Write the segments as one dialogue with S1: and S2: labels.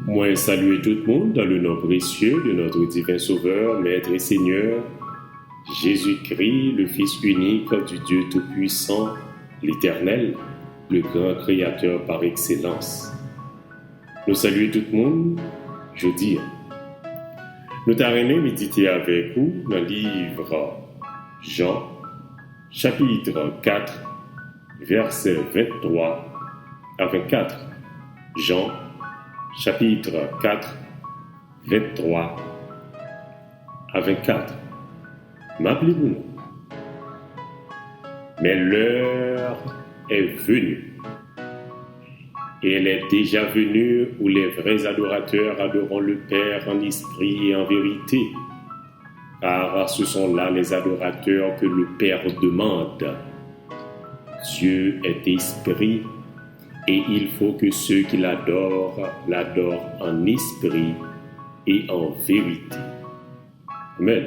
S1: Moi, saluer tout le monde dans le nom précieux de notre divin Sauveur, Maître et Seigneur, Jésus-Christ, le Fils unique du Dieu Tout-Puissant, l'Éternel, le grand Créateur par excellence. Nous saluons tout le monde, je dis. Nous t'arrêtons méditer avec vous dans le livre Jean, chapitre 4, versets 23 à 24. Jean, chapitre 4, 23 à 24. M'appelez-vous. Mais l'heure est venue. Et elle est déjà venue où les vrais adorateurs adoreront le Père en esprit et en vérité. Car ce sont là les adorateurs que le Père demande. Dieu est esprit. Et il faut que ceux qui l'adorent en esprit et en vérité. Amen.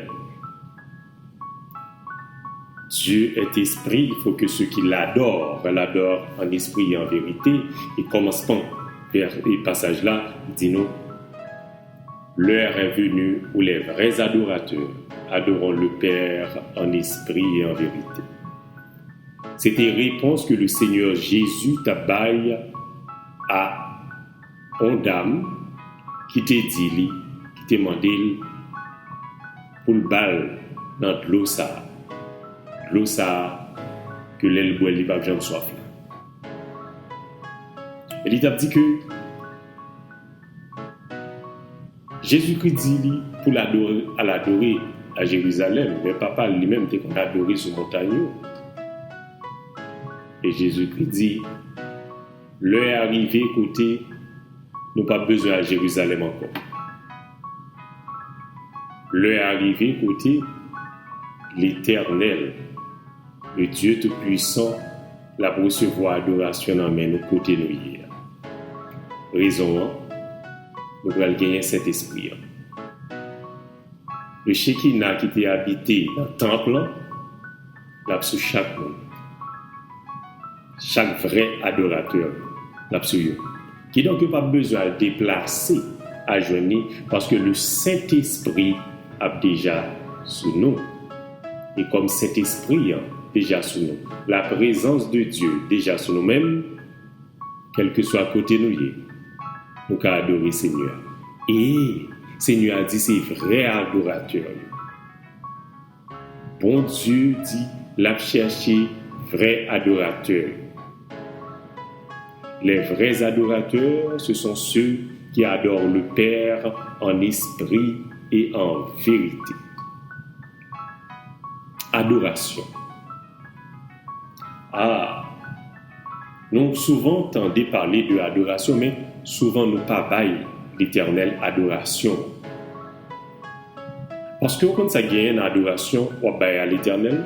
S1: Dieu est esprit, il faut que ceux qui l'adorent en esprit et en vérité. Et commençons vers les passages là, dit-nous, l'heure est venue où les vrais adorateurs adoreront le Père en esprit et en vérité. C'était réponse que le Seigneur Jésus t'a baille à une dame qui t'a dit, qui t'a demandé pour le bal dans de l'eau ça que l'aile boit il va jamais soif là. Et il t'a dit que Jésus-Christ dit pour l'adorer à Jérusalem, mais papa lui-même t'es qu'on adorer sur montagne. Et Jésus-Christ dit, l'heure est arrivée, écoutez, nous n'avons pas besoin à Jérusalem encore. L'heure est arrivée, écoutez, l'Éternel, le Dieu Tout-Puissant, la recevoir adoration en main, nous côté nous hier. Raison, nous allons gagner cet esprit. Le Shekinah qui était habité dans le temple, là, sous chaque monde. Chaque vrai adorateur, l'absolu, qui donc n'a pas besoin de déplacer à journée parce que le Saint-Esprit a déjà sous nous. Et comme Saint-Esprit a déjà sous nous, la présence de Dieu déjà sous nous-mêmes, quel que soit à côté nous, nous allons adorer Seigneur. Et Seigneur a dit c'est vrai adorateur. Bon Dieu dit l'a cherché vrai adorateur. Les vrais adorateurs, ce sont ceux qui adorent le Père en esprit et en vérité. Adoration. Nous souvent tendons parler de adoration, mais souvent nous pas bail l'éternel adoration. Parce que quand ça gagne une adoration, on bail à l'éternel.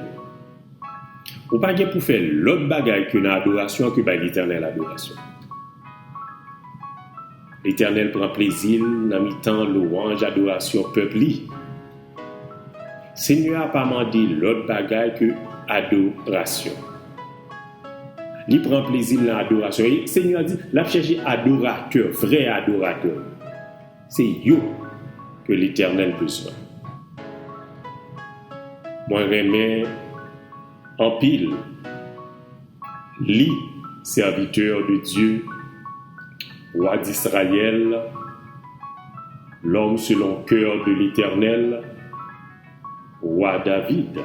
S1: Ou pas pour faire l'autre bagaille que l'adoration que l'éternel adoration. L'Éternel prend plaisir dans mi-temps louange adoration peuple. Seigneur a pas demandé l'autre bagaille que adoration. Il prend plaisir dans l'adoration. Et Seigneur a dit, l'a chercher adorateur, vrai adorateur. C'est yo que l'Éternel besoin. Moi remets en pile, serviteur de Dieu, roi d'Israël, l'homme selon le cœur de l'Éternel, roi David,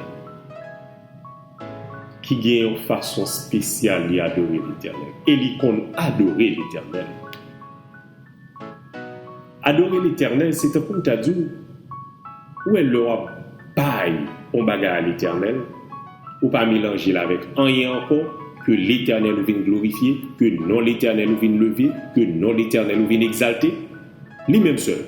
S1: qui gagne une façon spéciale d'adorer l'Éternel. Et il qu'on adorer l'Éternel. Adorer l'Éternel, c'est un peu t'as dit, où est leur bail on bagarre à l'Éternel, ou pas mélanger avec rien encore, que l'Éternel nous vienne glorifier, que non l'Éternel nous vienne lever, que non l'Éternel nous vienne exalter, lui-même seul.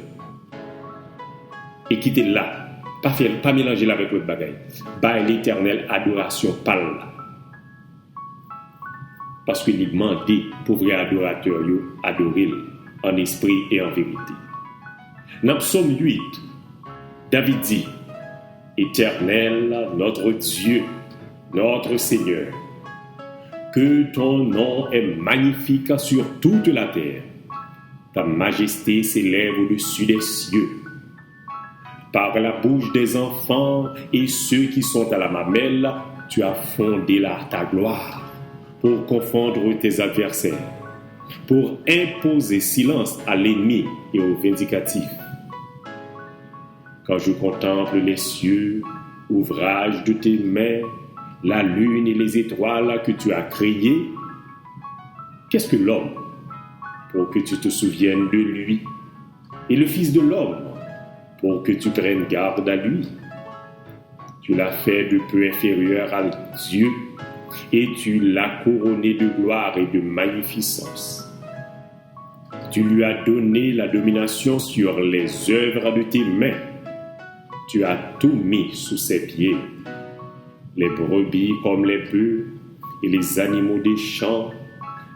S1: Et quitter là, pas mélanger avec l'autre bagaille. Bah l'Éternel adoration parle là. Parce qu'il demandé pour vrai adorateur adorer en esprit et en vérité. Dans Psaume 8, David dit, Éternel, notre Dieu, notre Seigneur, que ton nom est magnifique sur toute la terre. Ta majesté s'élève au-dessus des cieux. Par la bouche des enfants et ceux qui sont à la mamelle, tu as fondé ta gloire pour confondre tes adversaires, pour imposer silence à l'ennemi et au vindicatif. Quand je contemple les cieux, ouvrage de tes mains, la lune et les étoiles que tu as créées, qu'est-ce que l'homme pour que tu te souviennes de lui, et le Fils de l'homme pour que tu prennes garde à lui? Tu l'as fait de peu inférieur à Dieu, et tu l'as couronné de gloire et de magnificence. Tu lui as donné la domination sur les œuvres de tes mains. Tu as tout mis sous ses pieds, les brebis comme les bœufs, et les animaux des champs,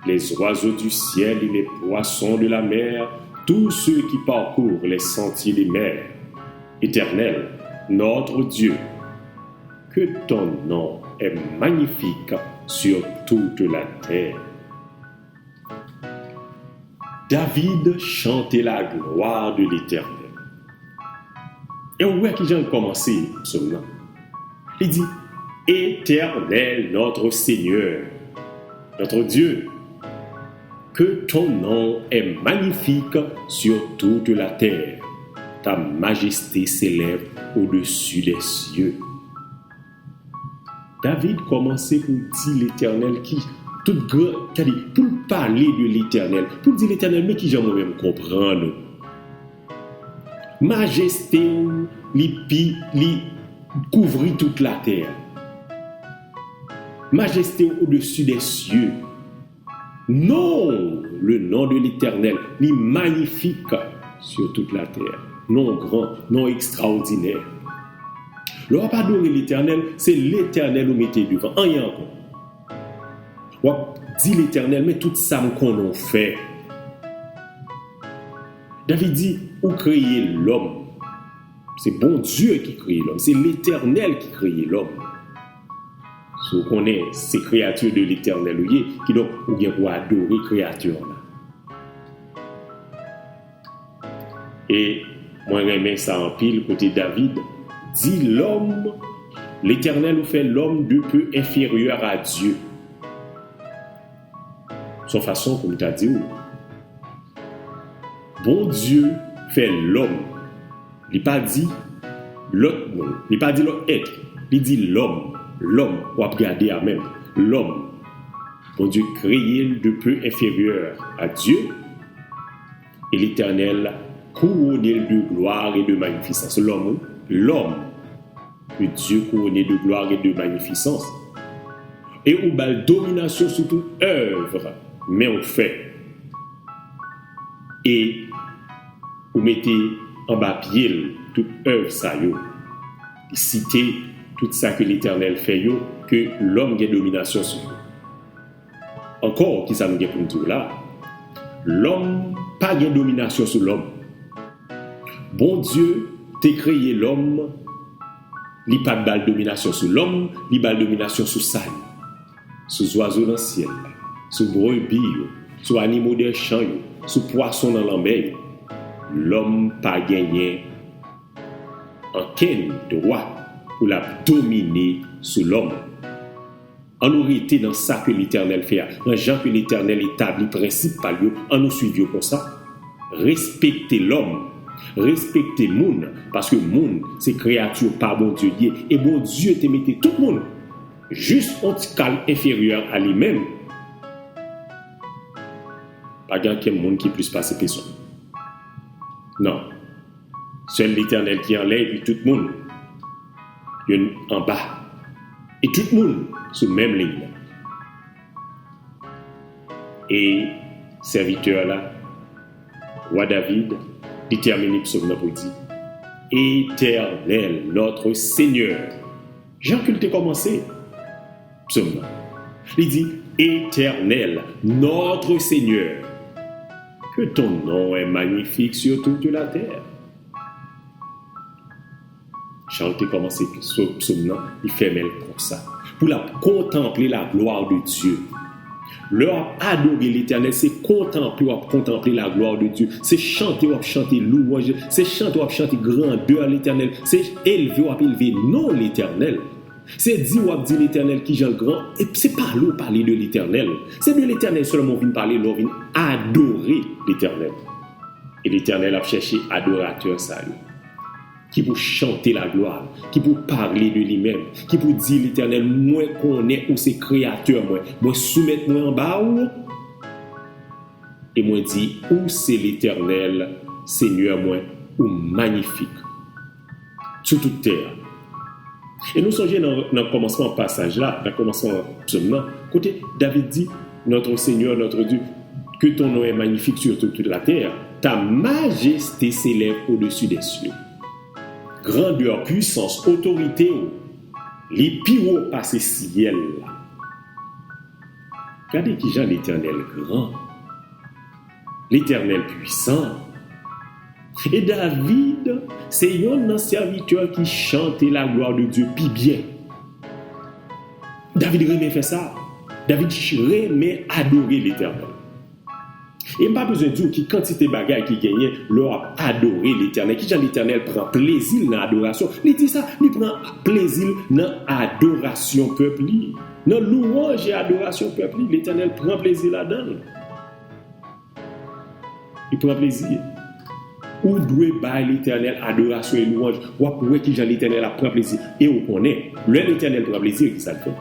S1: les oiseaux du ciel et les poissons de la mer, tous ceux qui parcourent les sentiers des mers. Éternel, notre Dieu, que ton nom est magnifique sur toute la terre. David chantait la gloire de l'Éternel. Et où est-ce que j'ai commencé ce nom? Il dit, Éternel, notre Seigneur, notre Dieu, que ton nom est magnifique sur toute la terre. Ta majesté s'élève au-dessus des cieux. David commençait pour dire l'Éternel qui, tout grand, pour parler de l'Éternel, pour dire l'Éternel, mais qui j'aime même comprendre. Majesté, li couvrit toute la terre. Majesté au-dessus des cieux. Non, le nom de l'Éternel, li magnifique sur toute la terre. Non grand, non extraordinaire. Le roi adorer l'Éternel, c'est l'Éternel où mettez devant. Rien encore. On dit l'Éternel, mais tout ça qu'on a fait. David dit, où créer l'homme? C'est bon Dieu qui crée l'homme. C'est l'Éternel qui crée l'homme. Si vous connaissez ces créatures de l'Éternel, qui donc ou bien pour adorer créatures là. Et moi j'aime ça en pile côté David. Dit l'homme, l'Éternel nous fait l'homme de peu inférieur à Dieu. Son façon, comme tu as dit, bon Dieu fait l'homme. Il n'a pas dit l'autre monde, il n'a pas dit l'autre être, il dit l'homme. L'homme, ou à regarder à même, l'homme. Bon Dieu créé de peu inférieur à Dieu, et l'Éternel couronné de gloire et de magnificence. L'homme, que Dieu couronné de gloire et de magnificence. Et où la domination sur toute œuvre, mais on fait. Et vous mettez en bas pied toute œuvre ça yo. Citez tout ça que l'Éternel fait yo, que l'homme a domination sur lui. Encore, qui ça nous dit pour nous là? L'homme pas de domination sur l'homme. Bon Dieu t'a créé l'homme, il pas de domination sur l'homme, il pas de domination sur ça, sur oiseaux dans le ciel, sur brebis, sur animaux des champs, sur poissons dans la mer. L'homme pas gagné aucun droit pour la dominer sur l'homme. En nous été dans ça que l'Éternel fait, dans gens que l'Éternel établit principe par lui, en nous suivant comme ça. Respectez l'homme, respectez le monde, parce que le monde, c'est créature par bon Dieu. Et bon Dieu te mette tout le monde, juste un petit calme inférieur à lui-même. Pas quelqu'un monde qui puisse passer personne. Non. Seul l'Éternel qui enlève, et tout le monde en bas. Et tout le monde sur la même ligne. Et serviteur là, roi David, déterminé psaume pour dire Éternel, notre Seigneur. Jean que tu commencé. Psaume. Il dit Éternel, notre Seigneur. Que ton nom est magnifique sur toute la terre. Chanter commencer ce psaume, il fait mêle comme ça. Pour la contempler la gloire de Dieu. Leur adorer l'Éternel, c'est contempler la gloire de Dieu. C'est chanter louange. C'est chanter grandeur l'Éternel. C'est élever non l'Éternel. C'est dire l'Éternel qui est grand. Et c'est parler de l'Éternel. C'est de l'Éternel seulement vient parler, l'on vient adorer l'Éternel. Et l'Éternel a cherché adorateur salut. Qui pour chanter la gloire, qui pour parler de lui-même, qui pour dire l'Éternel, moi connais où c'est créateur, moi soumettre moi en bas ou, et moi dit où c'est l'Éternel, Seigneur moi, ou magnifique, sur toute terre. Et nous songeons dans le commencement passage là, dans le commencement psaume là, côté David dit, notre Seigneur, notre Dieu, que ton nom est magnifique sur toute la terre, ta majesté s'élève au-dessus des cieux. Grandeur, puissance, autorité, les pires passent ciel. Regardez qui Jean l'Éternel grand, l'Éternel puissant. Et David, c'est un serviteur qui chante la gloire de Dieu puis bien. David remet faire ça. David remet adorer l'Éternel. Et pas besoin de dire qui quantité de bagages qui gagnent leur adorer l'Éternel. Qui l'Éternel prend plaisir dans l'adoration. Il dit ça, il prend plaisir dans l'adoration peuple. Dans louange et adoration peuple, l'Éternel prend plaisir là-dedans. Il prend plaisir. Où doit bailler l'Éternel adoration et louange. Ou après qui l'Éternel prend plaisir. Et on connaît, l'Éternel prend plaisir, qui ça le fait.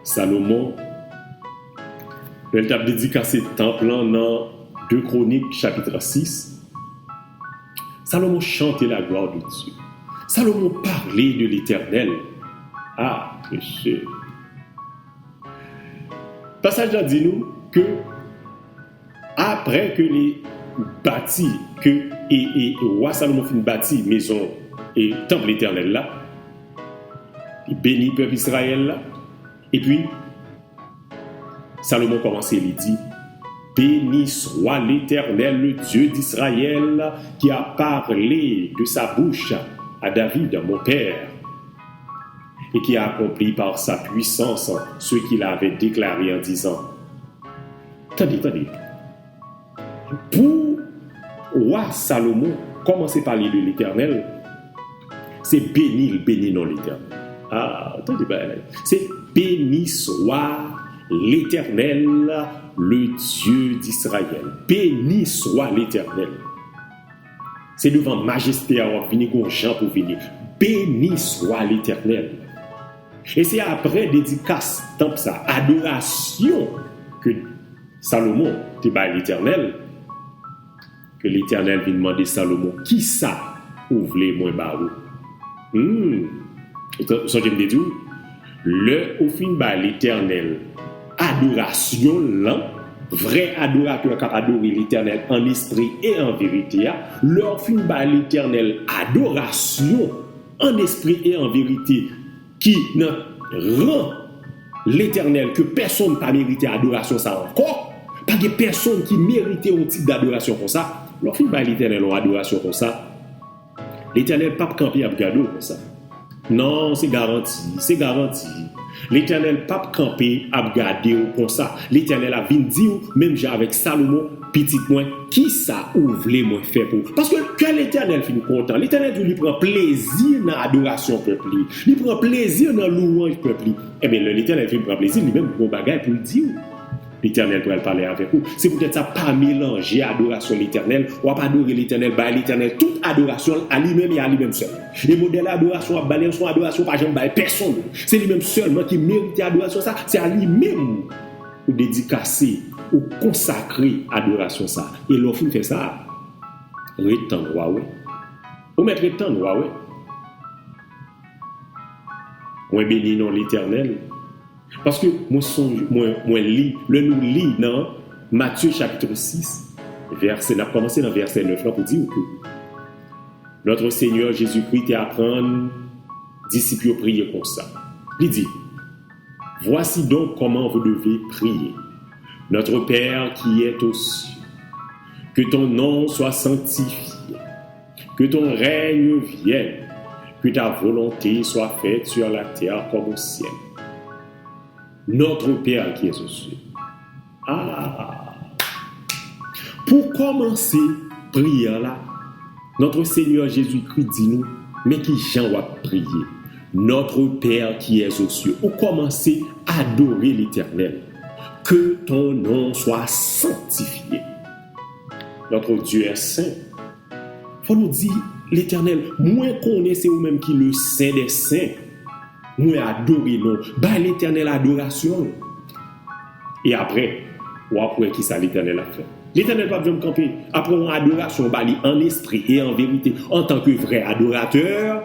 S1: Salomon, le table dédicacé temple dans 2 Chroniques chapitre 6. Salomon chantait la gloire de Dieu. Salomon parlait de l'Éternel. Ah, monsieur. Passage là dit-nous que après que les bâtis, et roi Salomon fin bâti maison et temple éternel là, il bénit le peuple Israël là, et puis Salomon commence et il dit, béni soit l'Éternel, le Dieu d'Israël, qui a parlé de sa bouche à David, mon père, et qui a accompli par sa puissance ce qu'il avait déclaré en disant. Attendez. Pour roi Salomon, commencer à parler de l'Éternel, c'est béni non l'Éternel. Ah, attendez, c'est béni soit l'Éternel, le Dieu d'Israël. Béni soit l'Éternel. C'est devant majesté à venir qu'on Jean pour venir. Béni soit l'Éternel. Et c'est après dédicace, tant ça, adoration que Salomon te bat l'Éternel, que l'Éternel vient demander Salomon, qui ça ouvre les moins barreaux? Ça j'aime dire, le au fin bat l'Éternel, adoration là, vrai adorateur qui adorer l'Éternel en esprit et en vérité, leur fin bat l'Éternel, adoration en esprit et en vérité, qui rend l'Éternel que personne n'a mérité adoration ça encore, pas de personne qui méritait un type d'adoration comme ça. Lorsqu'il va l'Éternel en adoration comme ça, l'Éternel pas camper à gado comme ça. Non, c'est garanti. L'Éternel pas camper à garder comme ça. L'Éternel a venu dire même avec Salomon petit point qui ça ouvre les moins fait pour parce que l'Éternel finit content. L'Éternel lui prend plaisir dans l'adoration peuple. Il prend plaisir dans louange peuple. Eh bien l'Éternel finit prend plaisir lui-même pour bagaille pour le dire. L'Éternel pourrait parler avec vous. C'est peut-être ça pas mélanger adoration l'Éternel ou pas adorer l'Éternel, bah l'Éternel toute adoration à lui-même et à lui-même seul. Les modèles d'adoration à baler son adoration pas jamais bailler personne. C'est lui-même seulement qui mérite adoration ça, c'est à lui-même ou dédicacer ou consacrer adoration ça. Et l'offre fait ça. Retendre ouais. Ou mettre retendre ouais. On béni non l'Éternel. Parce que moi lis, nous lis dans Matthieu chapitre 6, verset, on a commencé dans verset 9 là pour dire que notre Seigneur Jésus-Christ a apprendre disciples à prier comme ça. Il dit, voici donc comment vous devez prier. Notre Père qui est aux cieux, que ton nom soit sanctifié, que ton règne vienne, que ta volonté soit faite sur la terre comme au ciel. Notre Père qui est aux cieux. Ah! Pour commencer, prière là, notre Seigneur Jésus-Christ dit nous, mais qui Jean va prier. Notre Père qui est aux cieux. Ou commencer à adorer l'Éternel. Que ton nom soit sanctifié. Notre Dieu est saint. Faut nous dire, l'Éternel, moi connais c'est vous-même qui le saint des saints. Moi adorer non. Bah l'Éternel adoration. Et après qui ça l'Éternel a fait. L'Éternel va venir me camper. Après une adoration bali en esprit et en vérité en tant que vrai adorateur.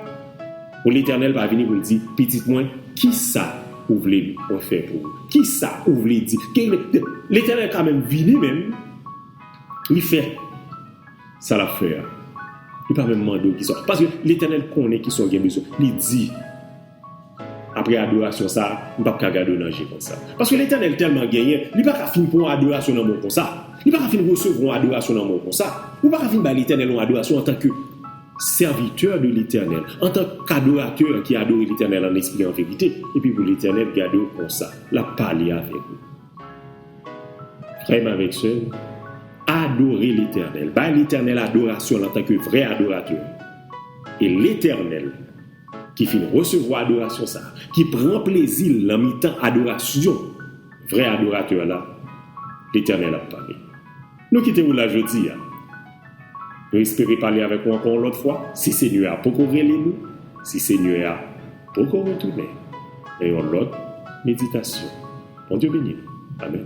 S1: L'Éternel va venir vous dire, petit moi, qui ça vous voulez faire pour vous? Qui ça vous voulez dire? L'Éternel quand même venu même, il fait ça l'a fait. Il ne peut même demander qui sont. Parce que l'Éternel connaît qui sont bien besoin. Il dit, après l'adoration, ça, il ne peut pas garder danger comme ça. Parce que l'Éternel tellement gagné, il ne peut pas finir pour une adoration dans le monde comme ça. Il ne peut pas finir pour recevoir une adoration dans le monde comme ça. Il ne peut pas finir par l'Éternel une adoration en tant que serviteur de l'Éternel, en tant qu'adorateur qui adore l'Éternel en esprit et en vérité. Et puis pour l'Éternel, garder comme ça, la parler avec vous. Frère avec sœur, adorer l'Éternel. Bah l'Éternel adoration en tant que vrai adorateur. Et l'Éternel qui finit recevoir adoration ça, qui prend plaisir en mi-temps adoration, vrai adorateur là, l'Éternel a parlé. Nous quittons là jeudi. Nous espérons parler avec vous encore l'autre fois. Si Seigneur a beaucoup relé nous, si Seigneur a beaucoup retourné, et on l'autre méditation. Bon Dieu béni. Amen.